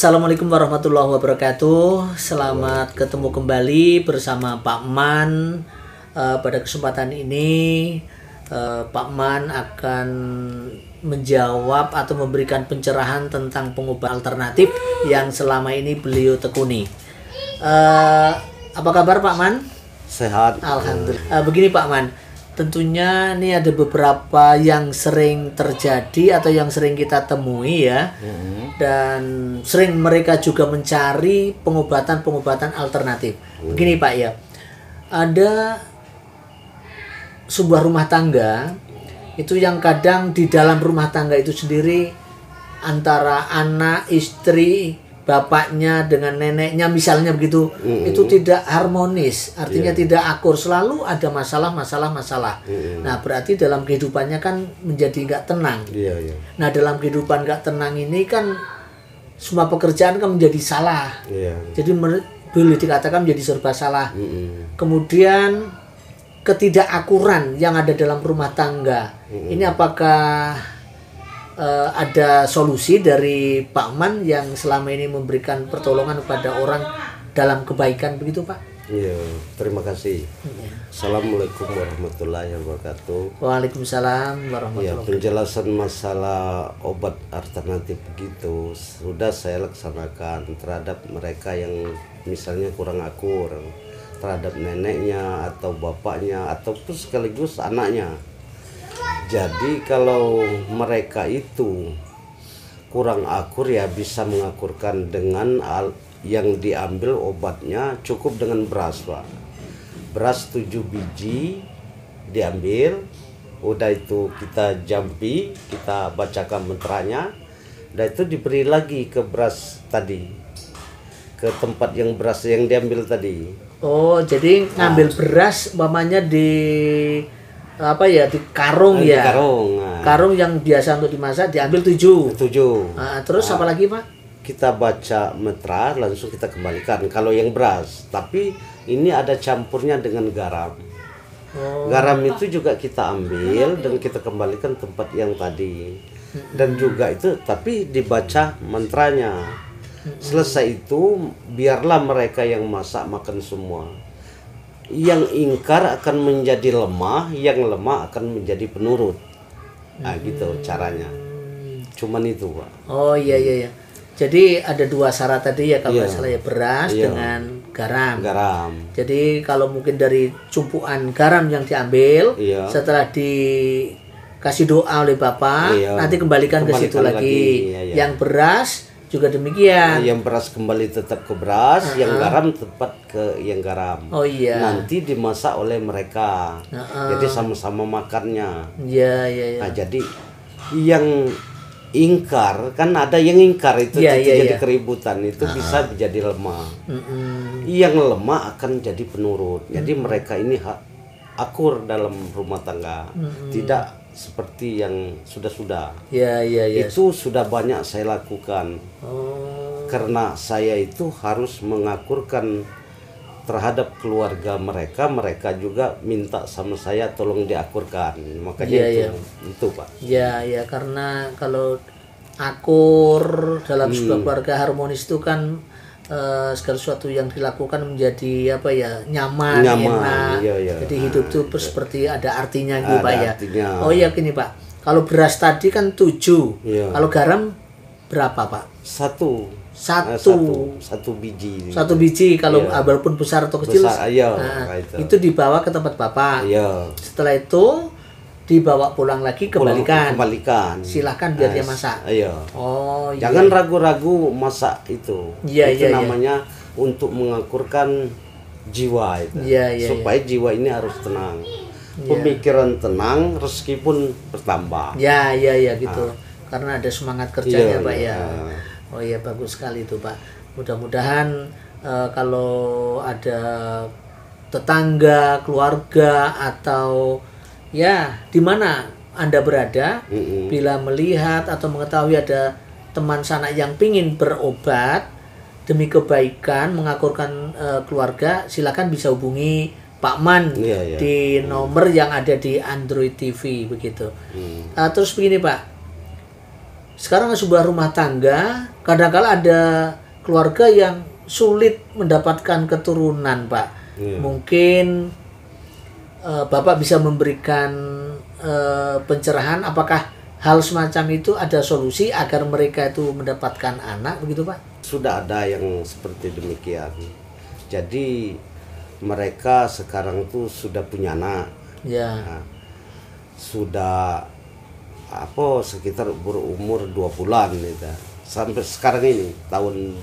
Assalamualaikum warahmatullahi wabarakatuh. Selamat ketemu kembali bersama Pak Man. Pada kesempatan ini Pak Man akan menjawab atau memberikan pencerahan tentang pengobatan alternatif yang selama ini beliau tekuni. Apa kabar Pak Man? Sehat. Alhamdulillah. Begini Pak Man, tentunya ini ada beberapa yang sering terjadi atau yang sering kita temui ya, dan sering mereka juga mencari pengobatan alternatif. Begini Pak ya, ada sebuah rumah tangga itu yang kadang di dalam rumah tangga itu sendiri antara anak, istri, bapaknya dengan neneknya misalnya begitu, itu tidak harmonis, artinya tidak akur, selalu ada masalah. Nah berarti dalam kehidupannya kan menjadi nggak tenang. Nah dalam kehidupan nggak tenang ini kan semua pekerjaan kan menjadi salah, jadi boleh dikatakan menjadi serba salah. Kemudian ketidakakuran yang ada dalam rumah tangga ini, apakah ada solusi dari Pak Man yang selama ini memberikan pertolongan kepada orang dalam kebaikan begitu Pak? Iya, terima kasih. Assalamualaikum warahmatullahi wabarakatuh. Waalaikumsalam warahmatullahi wabarakatuh. Penjelasan masalah obat alternatif begitu sudah saya laksanakan terhadap mereka yang misalnya kurang akur terhadap neneknya atau bapaknya ataupun sekaligus anaknya. Jadi kalau mereka itu kurang akur ya bisa mengakurkan dengan yang diambil obatnya cukup dengan beras Pak. Beras 7 biji diambil, udah itu kita jampi, kita bacakan mantranya, udah itu diberi lagi ke beras tadi, ke tempat yang beras yang diambil tadi. Oh jadi ngambil beras umpamanya di apa ya, di karung ya, karung yang biasa untuk dimasak diambil 7. Terus apa lagi Pak? Kita baca mantra langsung kita kembalikan kalau yang beras, tapi ini ada campurnya dengan garam. Garam itu juga kita ambil dan kita kembalikan tempat yang tadi, dan juga itu tapi dibaca mantranya. Selesai itu biarlah mereka yang masak makan semua. Yang ingkar akan menjadi lemah, yang lemah akan menjadi penurut. Nah gitu caranya. Cuman itu Pak. Oh iya. Jadi ada 2 syarat tadi ya kalau nggak salah ya, beras dengan garam. Jadi kalau mungkin dari cumpuan garam yang diambil, setelah dikasih doa oleh Bapak, nanti kembalikan ke situ lagi. Yang beras juga demikian. Yang beras kembali tetap ke beras, yang garam tetap ke yang garam. Oh iya. Nanti dimasak oleh mereka. Jadi sama-sama makannya. Iya. Nah, jadi yang ingkar kan ada yang ingkar itu jadi keributan itu bisa menjadi lemah. Yang lemah akan jadi penurut. Jadi mereka ini akur dalam rumah tangga. Tidak seperti yang sudah. Itu sudah banyak saya lakukan. Karena saya itu harus mengakurkan terhadap keluarga mereka juga minta sama saya tolong diakurkan. Makanya itu Pak. Iya, karena kalau akur dalam sebuah keluarga harmonis itu kan segala sesuatu yang dilakukan menjadi apa ya, nyaman. Enak. Jadi hidup itu seperti ada artinya gitu Pak ya. Oh iya gini Pak, kalau beras tadi kan 7, kalau garam berapa Pak? Satu biji kalau walaupun besar atau kecil. Itu dibawa ke tempat Bapak. Setelah itu dibawa pulang lagi, kembalikan. Silahkan biar dia masak. Oh iya. Jangan ragu-ragu masak itu. Itu namanya untuk mengakurkan jiwa itu. Supaya jiwa ini harus tenang. Pemikiran tenang, rezeki pun bertambah. Gitu. Karena ada semangat kerjanya Pak ya. Oh iya, bagus sekali itu Pak. Mudah-mudahan kalau ada tetangga, keluarga atau ya di mana Anda berada, bila melihat atau mengetahui ada teman sanak yang pingin berobat demi kebaikan, mengakurkan keluarga, silakan bisa hubungi Pak Man di nomor yang ada di Android TV begitu. Terus begini Pak, sekarang sebuah rumah tangga kadang-kala ada keluarga yang sulit mendapatkan keturunan, Pak. Mungkin Bapak bisa memberikan pencerahan apakah hal semacam itu ada solusi agar mereka itu mendapatkan anak, begitu Pak? Sudah ada yang seperti demikian. Jadi mereka sekarang tuh sudah punya anak. Ya. Nah, sudah sekitar berumur 2 bulan gitu. Sampai sekarang ini tahun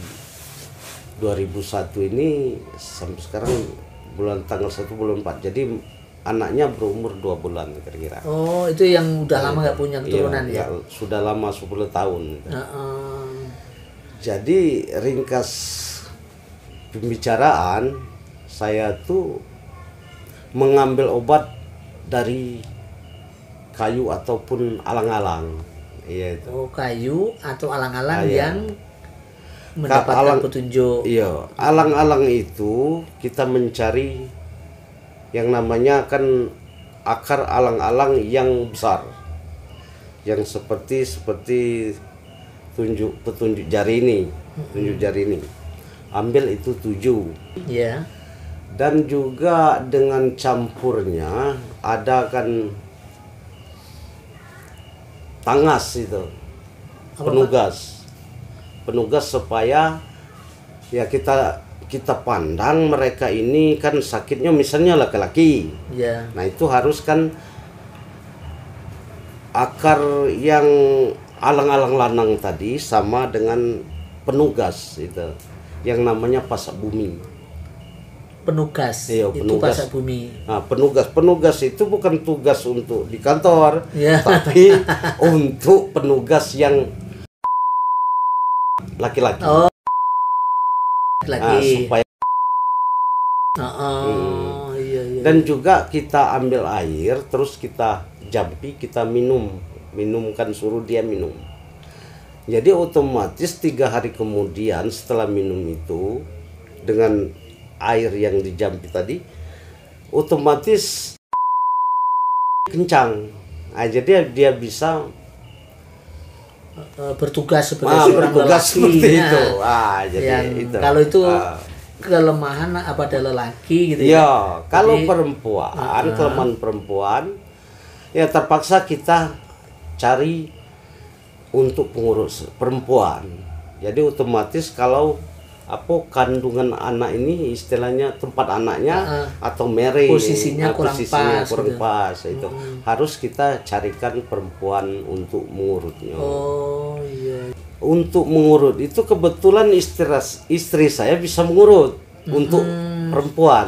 2001 ini sampai sekarang bulan tanggal 1 bulan 4. Jadi anaknya berumur 2 bulan kira-kira. Oh, itu yang udah lama nggak punya keturunan ya? Sudah lama 10 tahun. Gitu. Jadi ringkas pembicaraan, saya tuh mengambil obat dari kayu ataupun alang-alang. Iya itu. Oh, kayu atau alang-alang yang mendapatkan petunjuk. Iya, alang-alang itu kita mencari yang namanya kan akar alang-alang yang besar, yang seperti petunjuk jari ini, tunjuk jari ini. Ambil itu 7. Ya. Dan juga dengan campurnya ada kan tangas itu, penugas supaya ya kita pandang mereka ini kan sakitnya misalnya laki-laki. Ya. Nah itu harus kan akar yang alang-alang lanang tadi sama dengan penugas itu yang namanya pasak bumi. Penugas. Iya, itu penugas. pasak bumi. Nah, penugas itu bukan tugas untuk di kantor, Ya. tapi untuk penugas yang laki-laki. Oh, laki. Supaya iya. Dan juga kita ambil air, terus kita jampi, kita minumkan, suruh dia minum. Jadi otomatis 3 hari kemudian setelah minum itu dengan air yang dijampi tadi, otomatis kencang. Nah, jadi dia bisa bertugas sebagai seorang lelaki. seperti itu. Jadi yang itu. Kalau itu kelemahan pada lelaki gitu ya. Ya. Kalau Jadi, perempuan, kelemahan perempuan, ya terpaksa kita cari untuk pengurus perempuan. Jadi otomatis kalau kandungan anak ini istilahnya tempat anaknya atau mere posisinya kurang pas itu harus kita carikan perempuan untuk mengurutnya. Oh iya. Untuk mengurut itu kebetulan istri saya bisa mengurut untuk perempuan.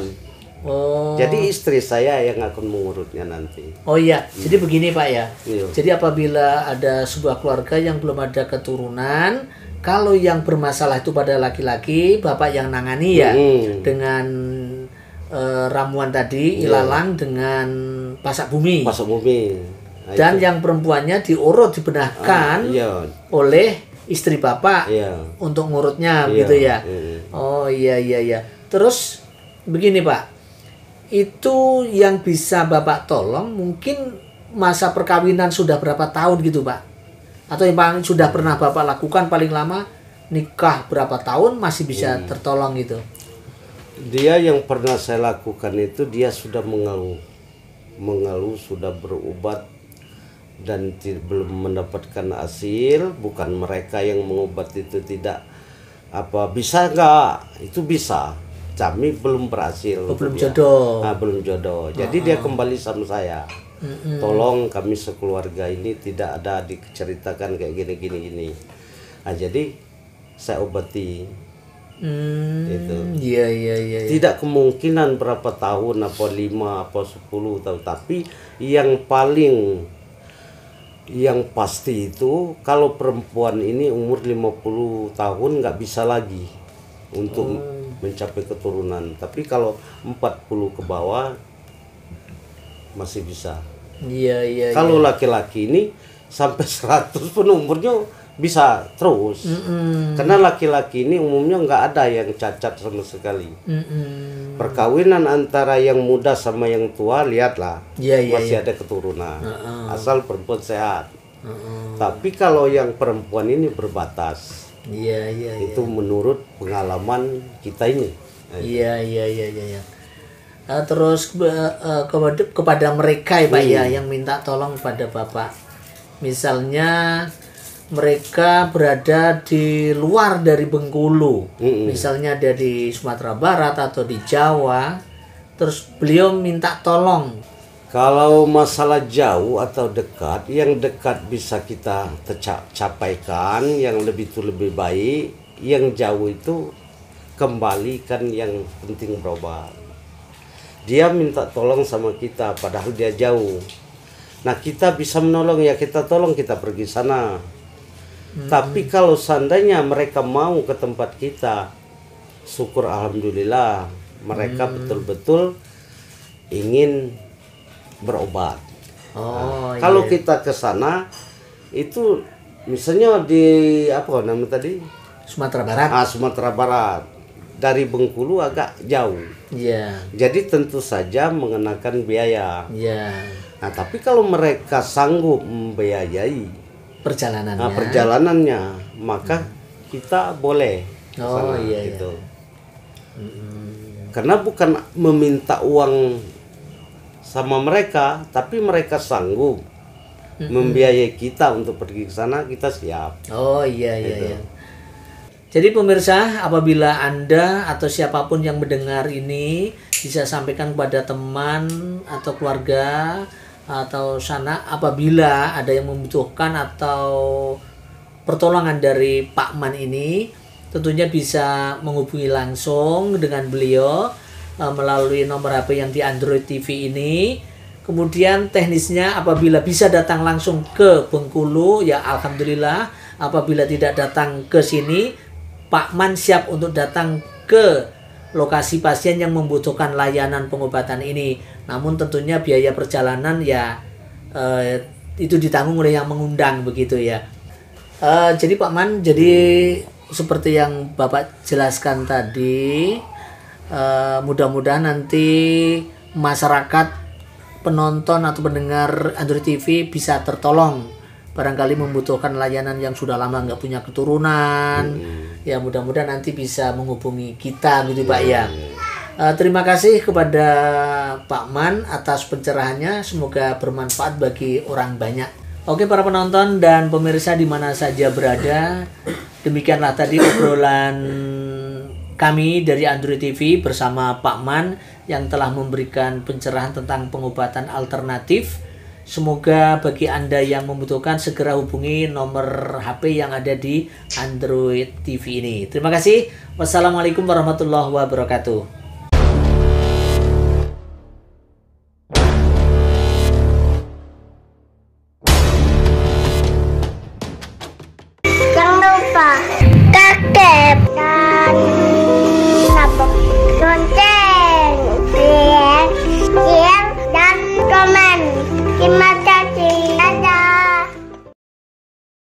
Oh. Jadi istri saya yang akan mengurutnya nanti. Oh iya. Jadi begini Pak ya. Iya. Jadi apabila ada sebuah keluarga yang belum ada keturunan, kalau yang bermasalah itu pada laki-laki, bapak yang nangani ya dengan ramuan tadi, ilalang dengan pasak bumi. Pasak bumi. Nah, dan itu. Yang perempuannya diurut, dibenahkan oleh istri bapak untuk ngurutnya, gitu ya. Oh iya. Terus begini Pak, itu yang bisa bapak tolong mungkin masa perkawinan sudah berapa tahun gitu Pak? Atau yang paling sudah pernah bapak lakukan paling lama nikah berapa tahun masih bisa tertolong gitu? Dia yang pernah saya lakukan itu dia sudah mengeluh sudah berobat dan belum mendapatkan hasil. Bukan mereka yang mengobat itu tidak bisa nggak, itu bisa, kami belum berhasil. Belum jodoh. Belum jodoh. Jadi dia kembali sama saya. Tolong kami sekeluarga ini tidak ada diceritakan kayak gini. Nah, jadi saya obati. Itu. Iya. Tidak kemungkinan berapa tahun, 5, 10 tahun, tapi yang pasti itu kalau perempuan ini umur 50 tahun nggak bisa lagi untuk mencapai keturunan. Tapi kalau 40 ke bawah masih bisa. Iya. Kalau laki-laki ini sampai 100 pun umurnya bisa terus. Karena laki-laki ini umumnya nggak ada yang cacat sama sekali. Perkawinan antara yang muda sama yang tua, lihatlah masih ada keturunan. Asal perempuan sehat. Tapi kalau yang perempuan ini berbatas. Iya. Itu menurut pengalaman kita ini. Iya. Terus kepada mereka ya Pak ya yang minta tolong pada Bapak. Misalnya mereka berada di luar dari Bengkulu, misalnya ada di Sumatera Barat atau di Jawa, terus beliau minta tolong. Kalau masalah jauh atau dekat, yang dekat bisa kita capaikan, yang lebih itu lebih baik, yang jauh itu kembalikan yang penting berobat. Dia minta tolong sama kita, padahal dia jauh. Nah kita bisa menolong ya kita tolong, kita pergi sana. Tapi kalau seandainya mereka mau ke tempat kita, syukur alhamdulillah mereka betul-betul ingin berobat. Kalau kita ke sana itu misalnya di apa namanya tadi? Sumatera Barat. Sumatera Barat. Dari Bengkulu agak jauh. Iya. Jadi tentu saja mengenakan biaya. Iya. Nah, tapi kalau mereka sanggup membiayai perjalanannya, maka kita boleh sana, gitu. Karena bukan meminta uang sama mereka, tapi mereka sanggup membiayai kita untuk pergi ke sana, kita siap. Iya. Jadi pemirsa, apabila Anda atau siapapun yang mendengar ini bisa sampaikan kepada teman atau keluarga atau sanak apabila ada yang membutuhkan atau pertolongan dari Pak Man ini, tentunya bisa menghubungi langsung dengan beliau melalui nomor HP yang di Android TV ini. Kemudian teknisnya apabila bisa datang langsung ke Bengkulu, ya alhamdulillah. Apabila tidak datang ke sini, Pak Man siap untuk datang ke lokasi pasien yang membutuhkan layanan pengobatan ini. Namun tentunya biaya perjalanan ya itu ditanggung oleh yang mengundang begitu ya. Jadi Pak Man, jadi seperti yang Bapak jelaskan tadi, mudah-mudahan nanti masyarakat penonton atau pendengar Android TV bisa tertolong. Barangkali membutuhkan layanan yang sudah lama nggak punya keturunan, ya mudah-mudahan nanti bisa menghubungi kita gitu Pak ya. Terima kasih kepada Pak Man atas pencerahannya, semoga bermanfaat bagi orang banyak. Oke para penonton dan pemirsa di mana saja berada, demikianlah tadi obrolan kami dari Android TV bersama Pak Man yang telah memberikan pencerahan tentang pengobatan alternatif. Semoga bagi Anda yang membutuhkan segera hubungi nomor HP yang ada di Android TV ini. Terima kasih. Wassalamualaikum warahmatullahi wabarakatuh.